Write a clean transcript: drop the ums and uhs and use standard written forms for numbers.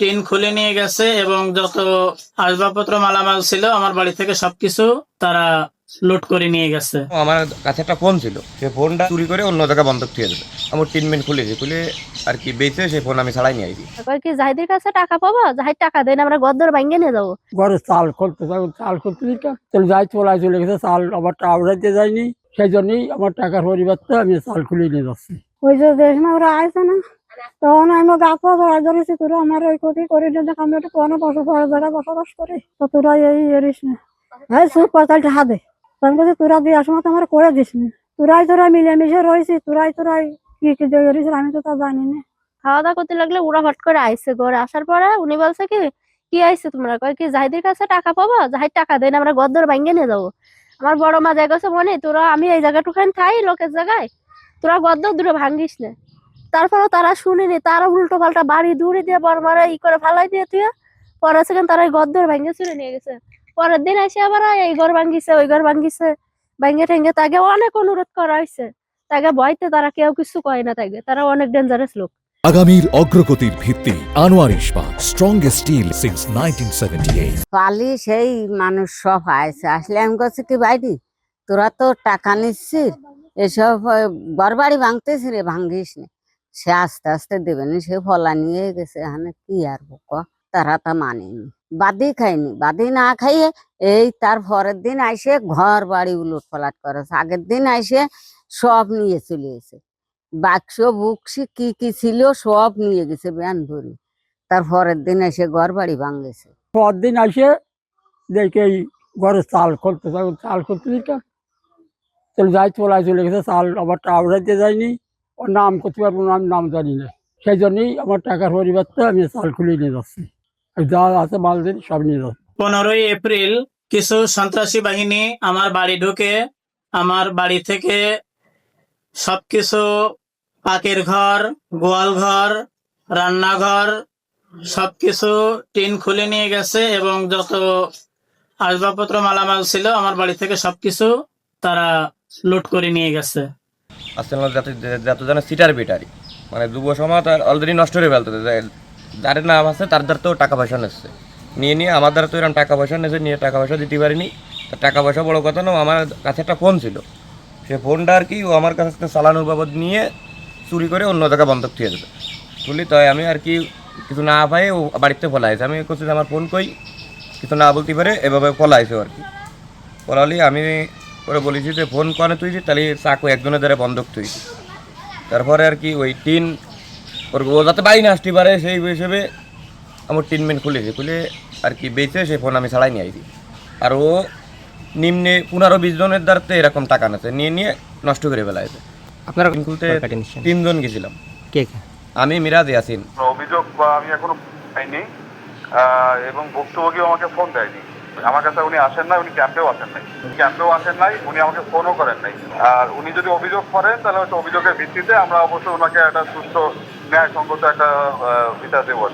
Tin খুলে নিয়ে গেছে এবং যত আসবাবপত্র মালামাল ছিল আমার বাড়ি থেকে সবকিছু তারা লুট করে নিয়ে গেছে। আমার কাছে একটা ফোন ছিল, সে ফোনটা চুরি করে অন্য জায়গায় বন্ধক দিয়ে দেবে। আমার ট্রিটমেন্ট খুলেছি, খুলে আর কি বেঁচে সেই ফোন আমি ছাড়াই নিয়ে আইছি। কয় কি জাহিদের কাছে টাকা পাবো, জাহিদ টাকা দেন আমরা গদ্দর ভাঙ্গে নিয়ে যাবো। ঘরে চাল করতে চাল করতে দিতাম, চলে যাই চলে চলে গেছে, চাল আবার আওড়াইতে যায়নি, সেই জন্যই আমার টাকার পরিবর্তে আমি চাল খুলে নিয়ে যাচ্ছি। ওই যে দেশ না ওরা আসে না, তখন আমি গাছ ধরেছি, তোরা আমার ওই ক্ষতি করে দেখ, আমি একটা কোনো বছর পরের জায়গায় বসবাস করি, তো তোরা এই এরিস না, হ্যাঁ সুখ পয়সাটা হাতে তখন বলছি তোরা দিয়ে সময় আমার করে দিস না, তোরা মিলেমিশে রয়েছি, তোরাই কি কি যে এরিস আমি তো তা জানি না। খাওয়া দাওয়া করতে লাগলে ওরা হট করে আইসে, ঘরে আসার পরে উনি বলছে কি কি আইসে তোমরা, কয় কি জাহিদের কাছে টাকা পাবো, জাহিদ টাকা দেন আমরা গদ্দর ভাঙ্গে নিয়ে যাবো। আমার বড় মা যাই গেছে মনে, তোরা আমি এই জায়গাটুখানে থাই লোকের জায়গায়, তোরা গদ্দর দূরে ভাঙ্গিস না। তারপরে তারা শুনিনি, তারা উল্টো পাল্টা বাড়ি দূরে দিয়ে বড় মারা ই করে ফালাই দিয়ে তুই পরে সেখানে তারা এই গদ্দর ভাঙ্গে চুরে নিয়ে গেছে। পরের দিন এসে আবার এই ঘর ভাঙ্গিছে ওই ঘর ভাঙ্গিছে, ভাঙ্গে ঠেঙ্গে তাকে অনেক অনুরোধ করা হয়েছে, তাকে ভয়তে তারা কেউ কিছু কয় না, তাকে তারা অনেক ডেঞ্জারাস লোক। আগামীর অগ্রগতির ভিত্তি আনোয়ার ইস্পাত, স্ট্রংগেস্ট স্টিল সিন্স 1978। পালি সেই মানুষ সব আইছে, আসলে আমি কাছে কি বাইরি তোরা তো টাকা নিচ্ছিস, এসব ঘর বাড়ি ভাঙতেছি রে, ভাঙ্গিস না, সে আস্তে আস্তে দেবে না, সে ফলা নিয়ে গেছে, এখানে কি আর ক, তারা তা মানেনি, বাদি খায়নি, বাদি না খাইয়ে এই তার পরের দিন আইসে ঘর বাড়ি উলট পালাট করেছে, আগের দিন আইসে সব নিয়ে চলে গেছে, বাক্স বুকসি কি কি ছিল সব নিয়ে গেছে ব্যান ধরে, তার পরের দিন এসে ঘর বাড়ি ভাঙেছে। পরদিন আসে দেখে এই ঘরে চাল করতে দিতাম, চলে যাই চলে চলে গেছে, চাল আবার আওড়াইতে যায়নি, ওর নাম করতে পারবো না, আমি নাম জানি না, সেই জন্যই আমার টাকার পরিবর্তে আমি চাল খুলে নিয়ে যাচ্ছি, যা আছে মাল দিন সব নিয়ে যাচ্ছি। 15ই এপ্রিল কিছু সন্ত্রাসী বাহিনী আমার বাড়ি ঢুকে আমার বাড়ি থেকে সবকিছু, পাকের ঘর, গোয়াল ঘর, রান্নাঘর সবকিছু টিন খুলে নিয়ে গেছে এবং যত আসবাবপত্র মালামাল ছিল আমার বাড়ি থেকে সবকিছু তারা লুট করে নিয়ে গেছে। আসলে যত জানে সিটার বিটারি, মানে যুব সমাজ আর অলরেডি নষ্ট হয়ে ফেলতে, যার নাম আছে তার দ্বার তো টাকা পয়সা নিচ্ছে, নিয়ে আমার দ্বারা তো এরকম টাকা পয়সা নিয়েছে, নিয়ে টাকা পয়সা দিতে পারিনি। টাকা পয়সা বড় কথা না, আমার কাছে একটা ফোন ছিল, সে ফোনটা আর কি ও আমার কাছে চালানোর বাবদ নিয়ে চুরি করে অন্য জায়গায় বন্ধক দিয়ে দেবে। তুলি তাই আমি আর কি কিছু না পাই ও বাড়িতে ফলাইছে, আমি করছি যে আমার ফোন কই, কিছু না বলতে পারে এভাবে ফলাইছে আর কি। ফলালি আমি করে বলেছি যে ফোন কনে তুই তাহলে চাকু একজনের দ্বারা বন্ধক তুই, তারপরে আর কি ওই টিন ওর ও যাতে বাড়ি না আসতে পারে সেই হিসেবে আমার ট্রিটমেন্ট খুলেছি, খুলে আর কি বেঁচে সেই ফোন আমি ছাড়াই নিয়ে আইছি। আর ও নিম্নে 15-20 জনের দ্বারাতে এরকম টাকা নেছে, নিয়ে নষ্ট করে ফেলাইছে। আপনারা খুলতে 3 জন গেছিলাম, কে আমি মিরাজ ইয়াসিন। অভিযোগ বা আমি এখনো পাইনি এবং ভুক্তভোগীও আমাকে ফোন দেয়নি, আমার কাছে উনি আসেন নাই, উনি ক্যাম্পেও আসেন নাই, উনি আমাকে ফোনও করেন নাই। আর উনি যদি অভিযোগ করেন তাহলে হচ্ছে অভিযোগের ভিত্তিতে আমরা অবশ্যই ওনাকে একটা সুস্থ ন্যায়সঙ্গত একটা বিচার দেবো।